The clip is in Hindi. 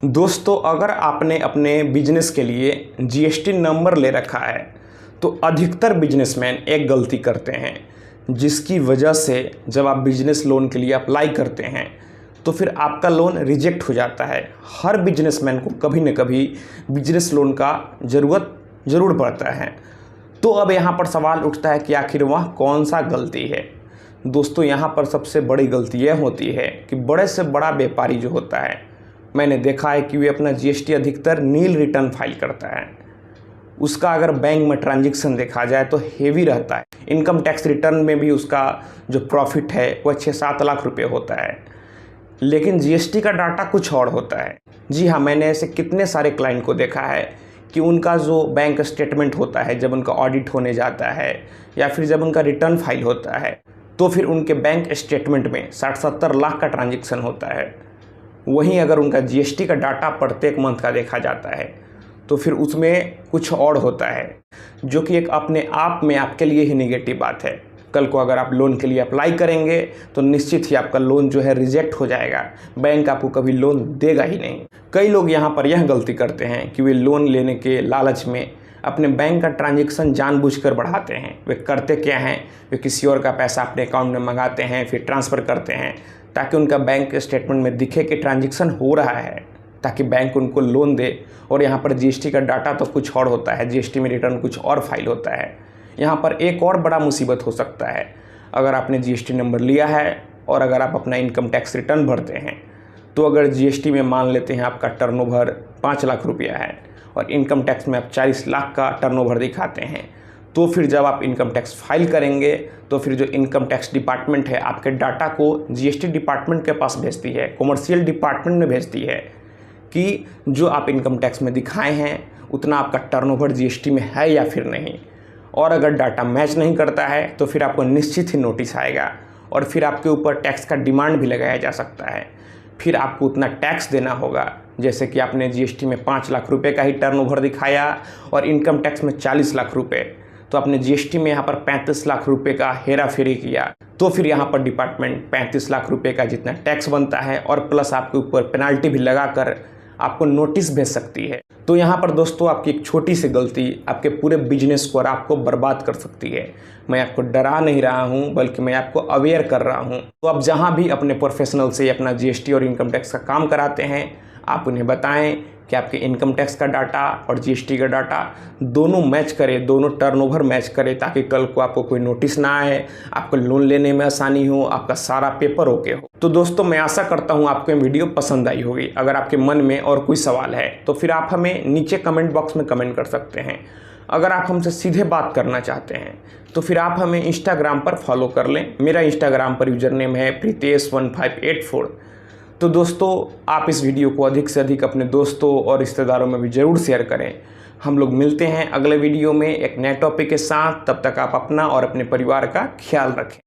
दोस्तों, अगर आपने अपने बिजनेस के लिए जीएसटी नंबर ले रखा है तो अधिकतर बिजनेसमैन एक गलती करते हैं, जिसकी वजह से जब आप बिजनेस लोन के लिए अप्लाई करते हैं तो फिर आपका लोन रिजेक्ट हो जाता है। हर बिजनेसमैन को कभी न कभी बिजनेस लोन का ज़रूरत ज़रूर पड़ता है। तो अब यहाँ पर सवाल उठता है कि आखिर वह कौन सा गलती है। दोस्तों, यहाँ पर सबसे बड़ी गलती यह होती है कि बड़े से बड़ा व्यापारी जो होता है, मैंने देखा है कि वे अपना जीएसटी अधिकतर नील रिटर्न फाइल करता है। उसका अगर बैंक में ट्रांजैक्शन देखा जाए तो हेवी रहता है। इनकम टैक्स रिटर्न में भी उसका जो प्रॉफिट है वह 6-7 लाख रुपए होता है, लेकिन जीएसटी का डाटा कुछ और होता है। जी हाँ, मैंने ऐसे कितने सारे क्लाइंट को देखा है कि उनका जो बैंक स्टेटमेंट होता है, जब उनका ऑडिट होने जाता है या फिर जब उनका रिटर्न फाइल होता है, तो फिर उनके बैंक स्टेटमेंट में 60-70 लाख का ट्रांजैक्शन होता है। वहीं अगर उनका जीएसटी का डाटा प्रत्येक मंथ का देखा जाता है तो फिर उसमें कुछ और होता है, जो कि एक अपने आप में आपके लिए ही नेगेटिव बात है। कल को अगर आप लोन के लिए अप्लाई करेंगे तो निश्चित ही आपका लोन जो है रिजेक्ट हो जाएगा। बैंक आपको कभी लोन देगा ही नहीं। कई लोग यहाँ पर यह गलती करते हैं कि वे लोन लेने के लालच में अपने बैंक का ट्रांजैक्शन जानबूझकर बढ़ाते हैं। वे करते क्या हैं, वे किसी और का पैसा अपने अकाउंट में मंगाते हैं, फिर ट्रांसफ़र करते हैं ताकि उनका बैंक स्टेटमेंट में दिखे कि ट्रांजैक्शन हो रहा है, ताकि बैंक उनको लोन दे। और यहाँ पर जीएसटी का डाटा तो कुछ और होता है, जीएसटी में रिटर्न कुछ और फाइल होता है। यहाँ पर एक और बड़ा मुसीबत हो सकता है। अगर आपने जीएसटी नंबर लिया है और अगर आप अपना इनकम टैक्स रिटर्न भरते हैं, तो अगर जीएसटी में मान लेते हैं आपका टर्नओवर 5 लाख रुपया है और इनकम टैक्स में आप 40 लाख का टर्नओवर दिखाते हैं, तो फिर जब आप इनकम टैक्स फाइल करेंगे तो फिर जो इनकम टैक्स डिपार्टमेंट है आपके डाटा को जीएसटी डिपार्टमेंट के पास भेजती है, कॉमर्शियल डिपार्टमेंट में भेजती है कि जो आप इनकम टैक्स में दिखाए हैं उतना आपका टर्नओवर जीएसटी में है या फिर नहीं। और अगर डाटा मैच नहीं करता है तो फिर आपको निश्चित ही नोटिस आएगा और फिर आपके ऊपर टैक्स का डिमांड भी लगाया जा सकता है। फिर आपको उतना टैक्स देना होगा, जैसे कि आपने जीएसटी में 5 लाख रुपए का ही टर्नओवर दिखाया और इनकम टैक्स में 40 लाख रुपए, तो आपने जीएसटी में यहाँ पर 35 लाख रुपए का हेरा फेरी किया, तो फिर यहाँ पर डिपार्टमेंट 35 लाख रुपए का जितना टैक्स बनता है और प्लस आपके ऊपर पेनाल्टी भी लगाकर आपको नोटिस भेज सकती है। तो यहाँ पर दोस्तों आपकी एक छोटी सी गलती आपके पूरे बिजनेस को और आपको बर्बाद कर सकती है। मैं आपको डरा नहीं रहा हूँ, बल्कि मैं आपको अवेयर कर रहा हूँ। तो आप जहाँ भी अपने प्रोफेशनल से अपना जीएसटी और इनकम टैक्स का काम कराते हैं, आप उन्हें बताएं कि आपके इनकम टैक्स का डाटा और जीएसटी का डाटा दोनों मैच करे, दोनों टर्नओवर मैच करे, ताकि कल को आपको कोई नोटिस ना आए, आपको लोन लेने में आसानी हो, आपका सारा पेपर ओके हो। तो दोस्तों, मैं आशा करता हूँ आपको ये वीडियो पसंद आई होगी। अगर आपके मन में और कोई सवाल है तो फिर आप हमें नीचे कमेंट बॉक्स में कमेंट कर सकते हैं। अगर आप हमसे सीधे बात करना चाहते हैं तो फिर आप हमें इंस्टाग्राम पर फॉलो कर लें। मेरा इंस्टाग्राम पर यूजर नेम है Pritesh1584। तो दोस्तों, आप इस वीडियो को अधिक से अधिक अपने दोस्तों और रिश्तेदारों में भी ज़रूर शेयर करें। हम लोग मिलते हैं अगले वीडियो में एक नए टॉपिक के साथ। तब तक आप अपना और अपने परिवार का ख्याल रखें।